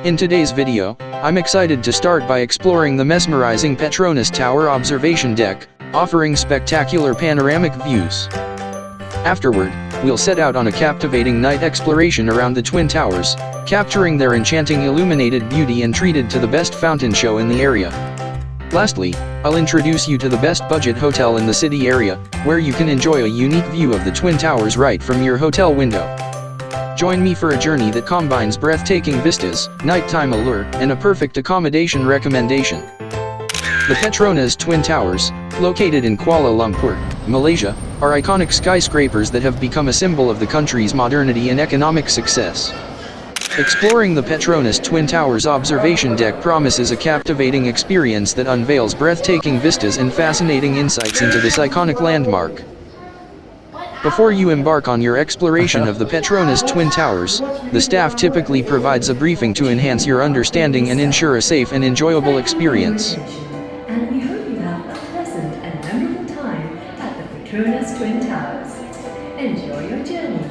In today's video, I'm excited to start by exploring the mesmerizing Petronas Tower observation deck, offering spectacular panoramic views. Afterward, we'll set out on a captivating night exploration around the Twin Towers, capturing their enchanting illuminated beauty and treated to the best fountain show in the area. Lastly, I'll introduce you to the best budget hotel in the city area, where you can enjoy a unique view of the Twin Towers right from your hotel window. Join me for a journey that combines breathtaking vistas, nighttime allure, and a perfect accommodation recommendation. The Petronas Twin Towers, located in Kuala Lumpur, Malaysia, are iconic skyscrapers that have become a symbol of the country's modernity and economic success. Exploring the Petronas Twin Towers observation deck promises a captivating experience that unveils breathtaking vistas and fascinating insights into this iconic landmark. Before you embark on your exploration of the Petronas Twin Towers, the staff typically provides a briefing to enhance your understanding and ensure a safe and enjoyable experience. And we hope you have a pleasant and memorable time at the Petronas Twin Towers. Enjoy your journey.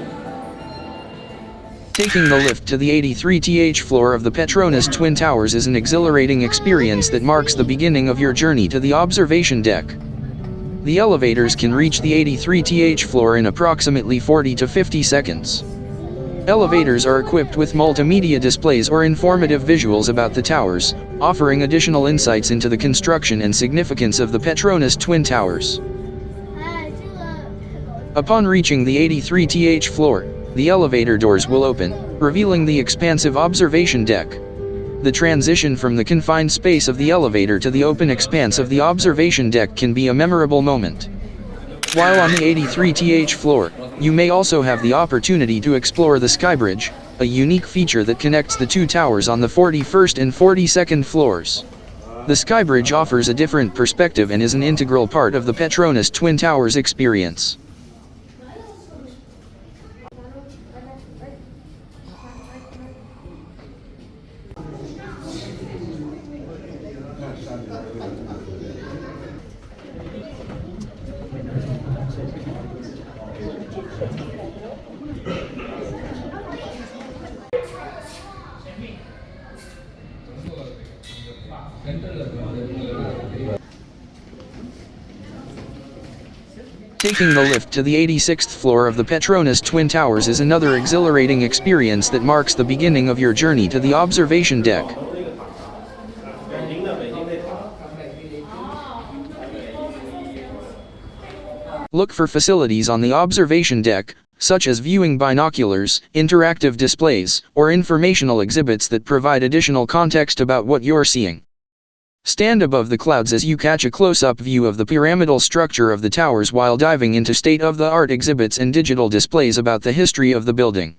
Taking the lift to the 83th floor of the Petronas Twin Towers is an exhilarating experience that marks the beginning of your journey to the observation deck. The elevators can reach the 83th floor in approximately 40 to 50 seconds. Elevators are equipped with multimedia displays or informative visuals about the towers, offering additional insights into the construction and significance of the Petronas Twin Towers. Upon reaching the 83th floor, the elevator doors will open, revealing the expansive observation deck. The transition from the confined space of the elevator to the open expanse of the observation deck can be a memorable moment. While on the 83th floor, you may also have the opportunity to explore the Skybridge, a unique feature that connects the two towers on the 41st and 42nd floors. The Skybridge offers a different perspective and is an integral part of the Petronas Twin Towers experience. Taking the lift to the 86th floor of the Petronas Twin Towers is another exhilarating experience that marks the beginning of your journey to the observation deck. Look for facilities on the observation deck, such as viewing binoculars, interactive displays, or informational exhibits that provide additional context about what you're seeing. Stand above the clouds as you catch a close-up view of the pyramidal structure of the towers while diving into state-of-the-art exhibits and digital displays about the history of the building.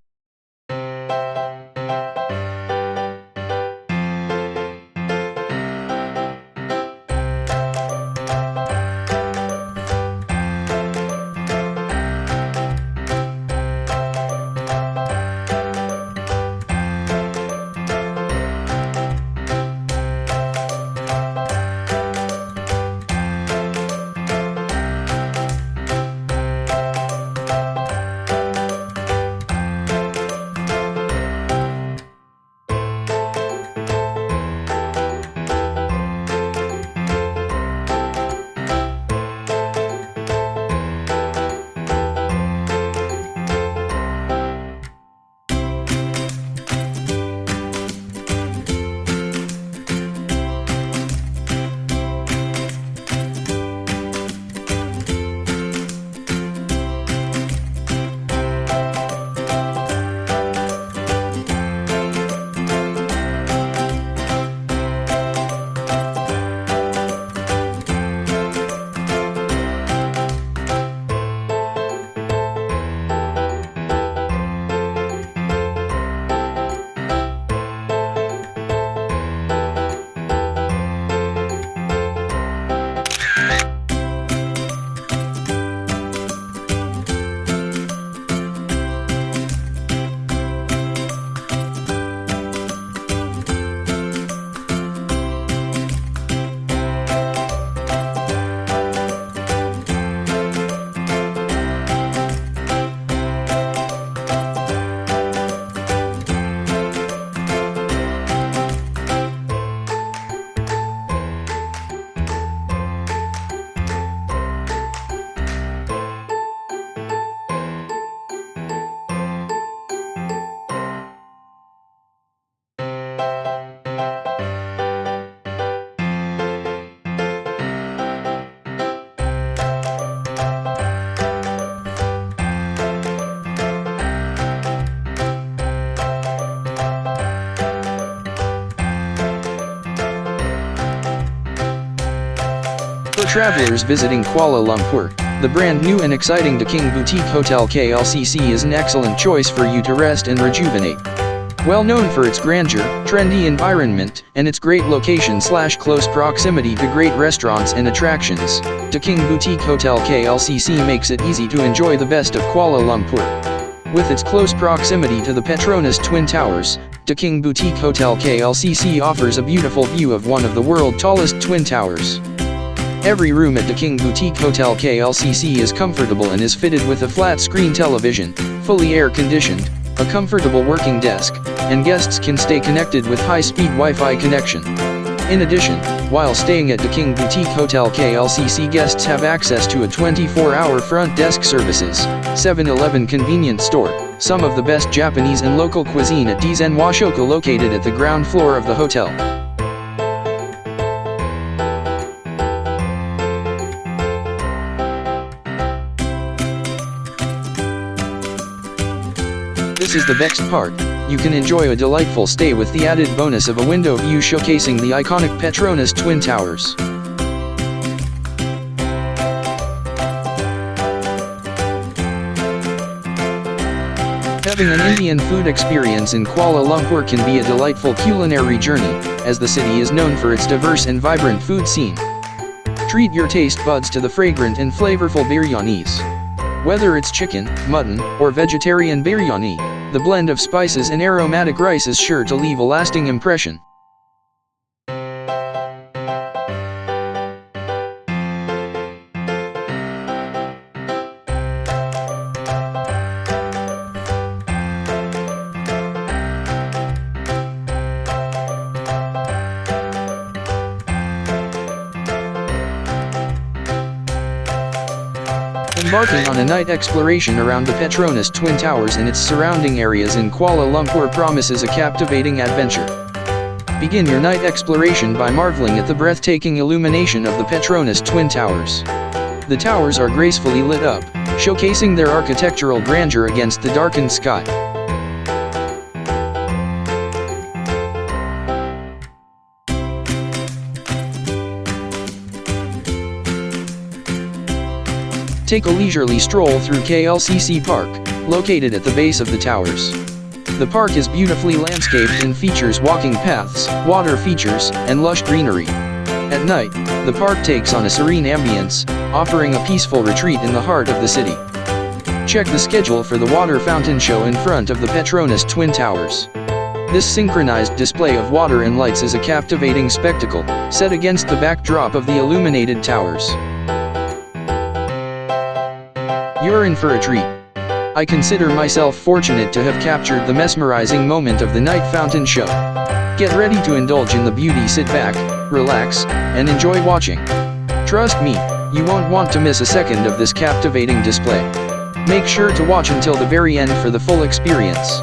travelers visiting Kuala Lumpur, the brand new and exciting The King Boutique Hotel KLCC is an excellent choice for you to rest and rejuvenate. Well known for its grandeur, trendy environment, and its great location/close proximity to great restaurants and attractions, The King Boutique Hotel KLCC makes it easy to enjoy the best of Kuala Lumpur. With its close proximity to the Petronas Twin Towers, The King Boutique Hotel KLCC offers a beautiful view of one of the world's tallest twin towers. Every room at The King Boutique Hotel KLCC is comfortable and is fitted with a flat-screen television, fully air-conditioned, a comfortable working desk, and guests can stay connected with high-speed Wi-Fi connection. In addition, while staying at The King Boutique Hotel KLCC, guests have access to a 24-hour front desk services, 7-Eleven convenience store, some of the best Japanese and local cuisine at Dizen Washoka located at the ground floor of the hotel. This is the best part. You can enjoy a delightful stay with the added bonus of a window view showcasing the iconic Petronas Twin Towers. Having an Indian food experience in Kuala Lumpur can be a delightful culinary journey, as the city is known for its diverse and vibrant food scene. Treat your taste buds to the fragrant and flavorful biryanis. Whether it's chicken, mutton, or vegetarian biryani, the blend of spices and aromatic rice is sure to leave a lasting impression. Embarking on a night exploration around the Petronas Twin Towers and its surrounding areas in Kuala Lumpur promises a captivating adventure. Begin your night exploration by marveling at the breathtaking illumination of the Petronas Twin Towers. The towers are gracefully lit up, showcasing their architectural grandeur against the darkened sky. Take a leisurely stroll through KLCC Park, located at the base of the towers. The park is beautifully landscaped and features walking paths, water features, and lush greenery. At night, the park takes on a serene ambience, offering a peaceful retreat in the heart of the city. Check the schedule for the water fountain show in front of the Petronas Twin Towers. This synchronized display of water and lights is a captivating spectacle, set against the backdrop of the illuminated towers. You're in for a treat. I consider myself fortunate to have captured the mesmerizing moment of the night fountain show. Get ready to indulge in the beauty, sit back, relax, and enjoy watching. Trust me, you won't want to miss a second of this captivating display. Make sure to watch until the very end for the full experience.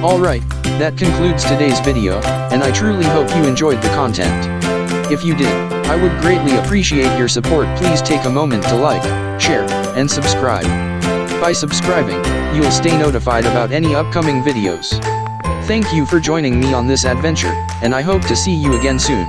Alright, that concludes today's video, and I truly hope you enjoyed the content. If you did, I would greatly appreciate your support. Please take a moment to like, share, and subscribe. By subscribing, you'll stay notified about any upcoming videos. Thank you for joining me on this adventure, and I hope to see you again soon.